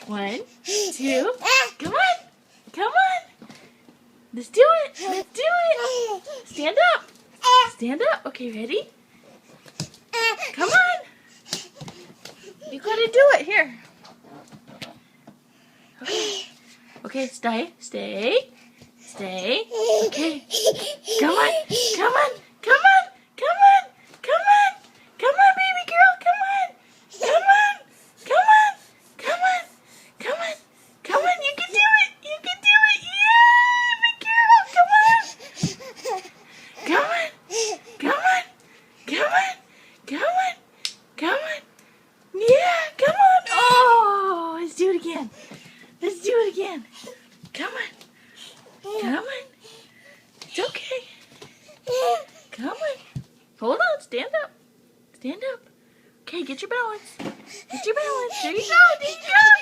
1, 2. Come on. Come on. Let's do it. Let's do it. Stand up. Stand up. Okay, ready? Come on. You gotta do it. Here. Okay. Okay, stay. Stay. Stay. Okay. Come on. Come on. Come on. Come on. Come on. Come on, baby girl. Come on. Come on. Come on. Come on. Come on. Come on. You can do it. You can do it. Yay, big girl. Come on. Come on. Come on. Come on. Come on. Come on. Yeah, come on. Oh, let's do it again. Let's do it again. Come on. Come on. It's okay. Come on. Hold on. Stand up. Stand up. Okay, get your balance. Get your balance. There you go. There you go.